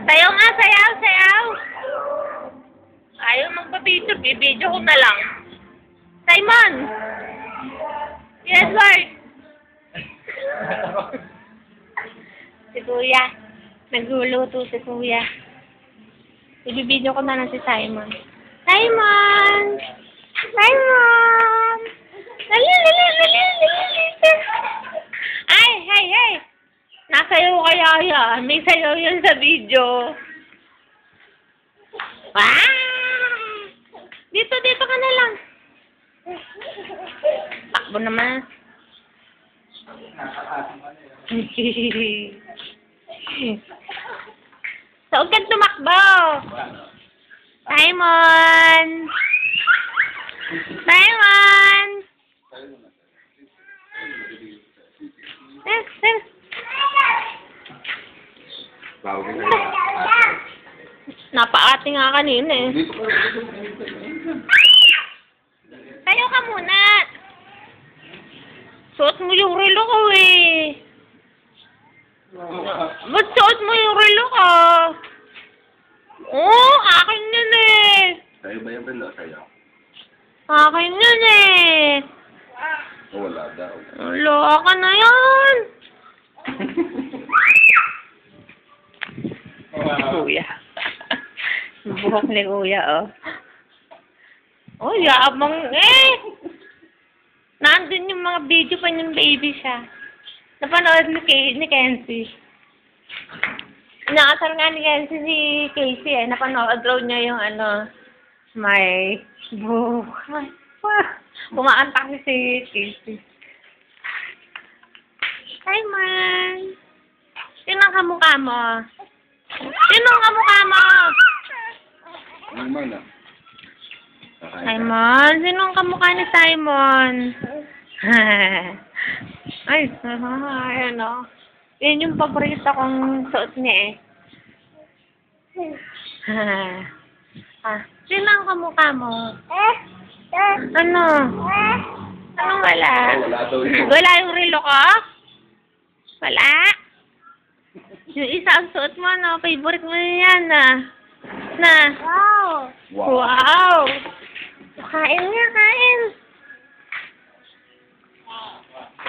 Sayaw nga, sayaw, sayaw. Ayaw magpa-video, bibidyo ko na lang. Simon! Yes, Lord! Si Kuya. Nagluluto si Kuya. Ibibidyo ko na lang si Simon. Simon! Simon! Ay, hey, hey! Nasayaw kaya yan. May sayaw yan sa video. Ah! Dito ka na lang. Takbo naman. So, huwag kang tumakbo. Simon! Simon! Napaati nga kanina eh. Tayo ka muna. Suot mo yung relo ko eh. Ba't suot mo yung relo ko? Oo, akin yun eh. Sa'yo ba yung relo? Sa'yo? Akin yun eh. Wala daw. Wala ka na yan. Kuya. Buhok ni Kuya, oh. Oh, yabang eh. Nandun yung mga video pa yung baby siya. Napanood ni Kenzie. Nakasal nga ni Kenzie si Casey eh. Napanood raw niya yung may buhok. Kumakanta kasi si Casey. Simon! Sino ang kamukha mo? Sino ang kamukha mo? Simon ah. Simon? Sino ang kamukha ni Simon? Ay, ano. Yan yung paborito kong suot niya eh. Sino ang kamukha mo? Ano? Anong wala? Wala yung relo ko? Wala? Yung isa ang suot mo, no? Favorite mo yan, na. Wow! Kain nga, kain.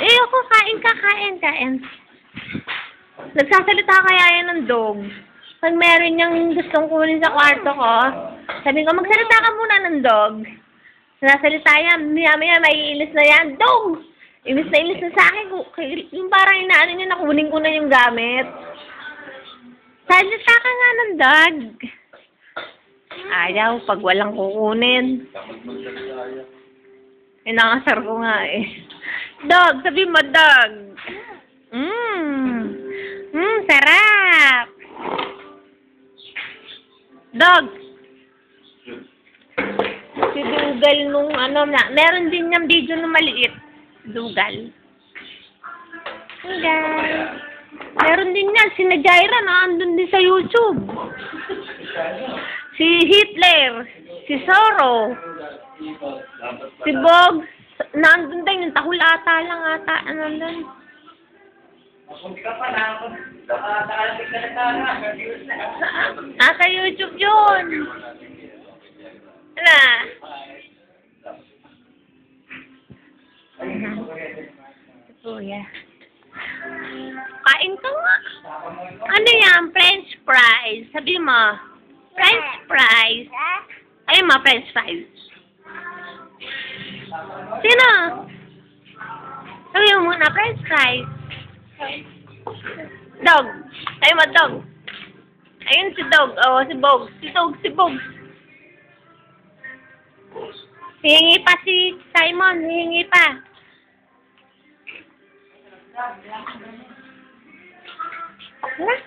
Eh, ako, kain. Nagsasalita kaya yan ng dog. Pag meron niyang gustong kunin sa kwarto ko, sabi ko, magsalita ka muna ng dog. Nagsasalita yan, maya maiinis na yan. Dog! Inis na sa akin. Yung parang inaano niya, nakunin ko na yung gamit. Salita ka nga ng dog. Ayaw, pag walang kukunin. Inangasar ko nga eh. Dog, sabi mo dog. Sarap. Dog. Si Dugal nung meron din niyang video nung maliit. Dugal. Meron din niya, si Najaira andun din sa YouTube. Si Hitler, si Soro, si Bogs, nandun din yung tahul ata lang nandun. Nasa YouTube yun. Ano? Kuya. Kain ka nga. Ano yan? French fries. Sabi mo. French fries. Ay mo, French fries. Sino? Sabi mo muna, French fries. Dog. Ay mo, dog. Ayun si dog. Oh, si Bogs. Si Bogs. Hihingi pa si Simon. Hihingi pa. Wala.